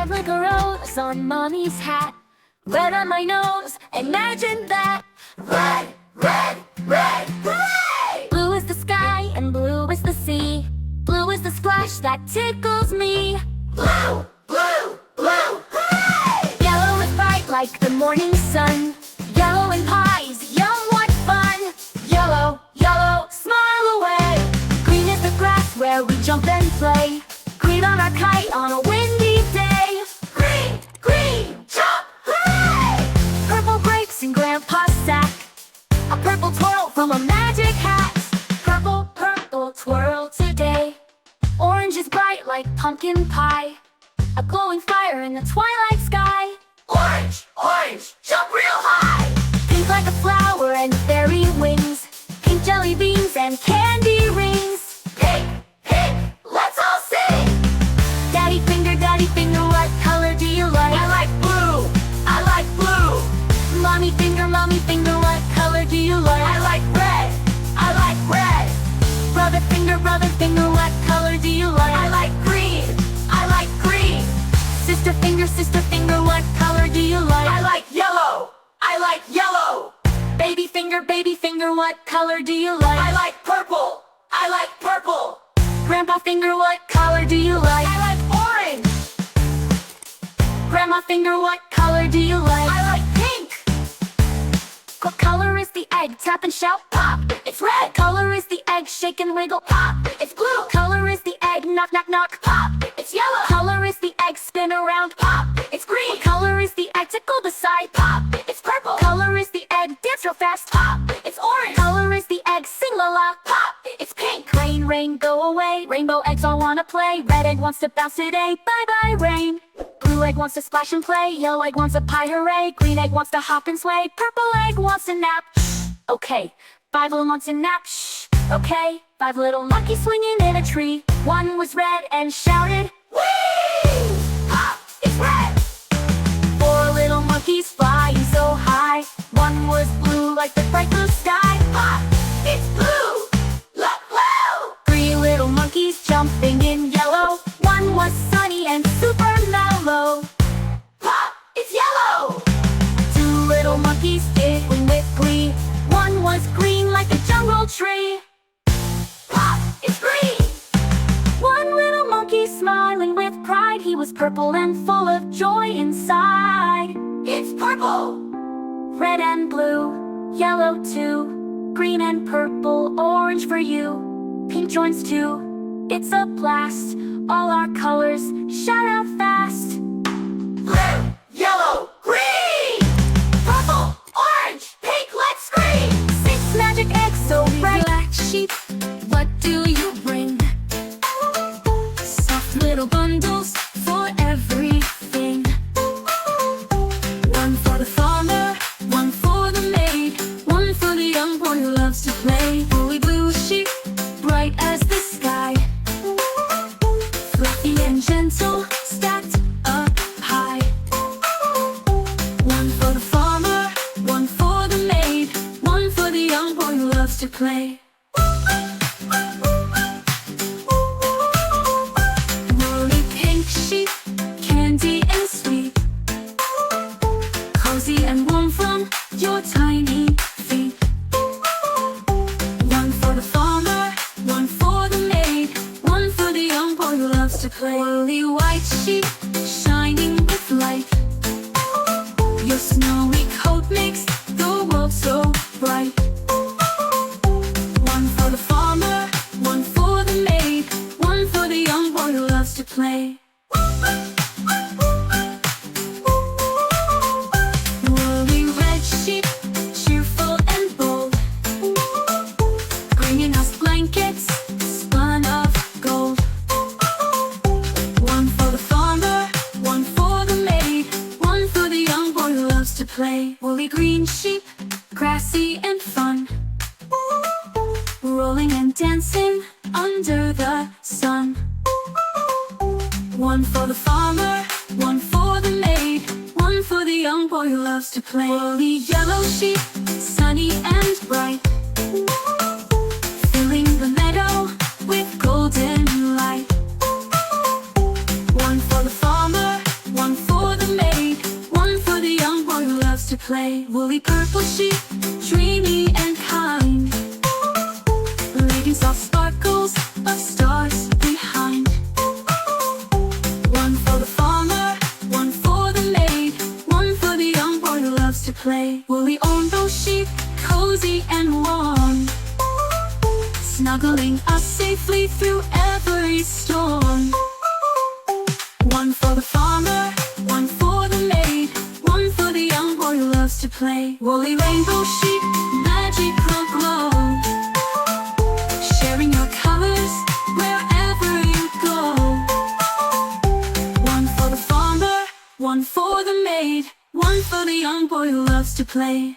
red like a rose on mommy's hat, red on my nose, imagine that. Red, red, red, hooray! Blue is the sky and blue is the sea. Blue is the splash that tickles me. Blue, blue, blue, hooray! Yellow is bright like the morning sun. Yellow and pies, yum, what fun! Yellow, yellow, smile away. Green is the grass where we jump and play. Green on our kite on a windy day. Green, green, jump, hooray! Purple grapes in Grandpa's sack. A purple twirl from a magic hat. Purple, purple twirl today. Orange is bright like pumpkin pie. A glowing fire in the twilight sky. Orange, orange, jump real high. Pink like a flower and fairy wings. Pink jelly beans and candy rings. Pink, pink, let's all sing. Daddy finger, what color do you like? I like blue, I like blue. Mommy finger, what color do you like? I like red, I like red. Brother finger, what color do you like? I like green, I like green. Sister finger, what color do you like? I like yellow, I like yellow. Baby finger, what color do you like? I like purple, I like purple. Grandpa finger, what color do you like? I like orange. Grandma finger, what color do you like? I like pink. What color is the egg? Tap and shout, pop. It's red. What color is the egg? Shake and wiggle, pop. It's blue. What color is the egg? Knock, knock, knock, pop. It's yellow. What color is the egg? Spin around, pop. It's green. What color is the egg? Tickle the side, pop. It's purple. What color is the egg? Dance real fast, pop. It's orange. What color is the egg? Sing la la, pop. It's pink. Rain, rain, go away. Rainbow eggs all wanna play. Red egg wants to bounce today. Bye bye rain. Blue egg wants to splash and play. Yellow egg wants a pie, hooray. Green egg wants to hop and sway. Purple egg wants to nap. Okay. 5 little monkeys in nap. Shh. Okay. 5 little monkeys swinging in a tree. One was red and shouted, whee! Pop, it's red. 4 little monkeys flying so high. One was blue like the bright blue sky. Pop, it's blue. Look, blue. 3 little monkeys jumping in yellow. One was sunny and super mellow. Pop, it's yellow. 2 little monkeys giggling with glee. One was green like a jungle tree. Pop, it's green. 1 little monkey smiling with pride. He was purple and full of joy inside. It's purple. Red and blue, yellow too. Green and purple, orange for you. Pink joins too. It's a blast. All our colors shout out fast. Red, yellow, green. Purple, orange, pink, let's scream. 6 magic eggs so bright. Black sheep, what do you bring? Soft little bundles for everything. 1 for the farmer, 1 for the maid, 1 for the young boy who loves to play. Woolly blue sheep, bright as the sky. Fluffy and gentle, stacked up high. 1 for the farmer, 1 for the maid, 1 for the young boy who loves to play. Woolly pink sheep, candy and sweet, cozy and warm from your tiny feet. 1 for the farmer, 1 for the maid, 1 for the young boy who loves to play. Woolly white sheep, shining with light. Your snowy coat makes the world so bright. 1 for the farmer, 1 for the maid, 1 for the young boy who loves to play. Woolly red sheep, cheerful and bold, bringing us blankets spun of gold. 1 for the farmer, 1 for the maid, 1 for the young boy who loves to play. Woolly green sheep, grassy and fun, rolling and dancing under the sun. 1 for the farmer, 1 for the maid, 1 for the young boy who loves to play. Woolly yellow sheep, sunny and bright, filling the meadow with golden light. 1 for the farmer, play. Woolly purple sheep, dreamy and kind, leaving soft sparkles of stars behind. One for the farmer, one for the maid, one for the young boy who loves to play. Woolly rainbow sheep, cozy and warm, snuggling us safely through every storm. One for the farmer, one for the maid, one for the young boy who loves to play. Woolly rainbow sheep, magical glow, sharing your colors wherever you go. One for the farmer, one for the maid, one for the young boy who loves to play.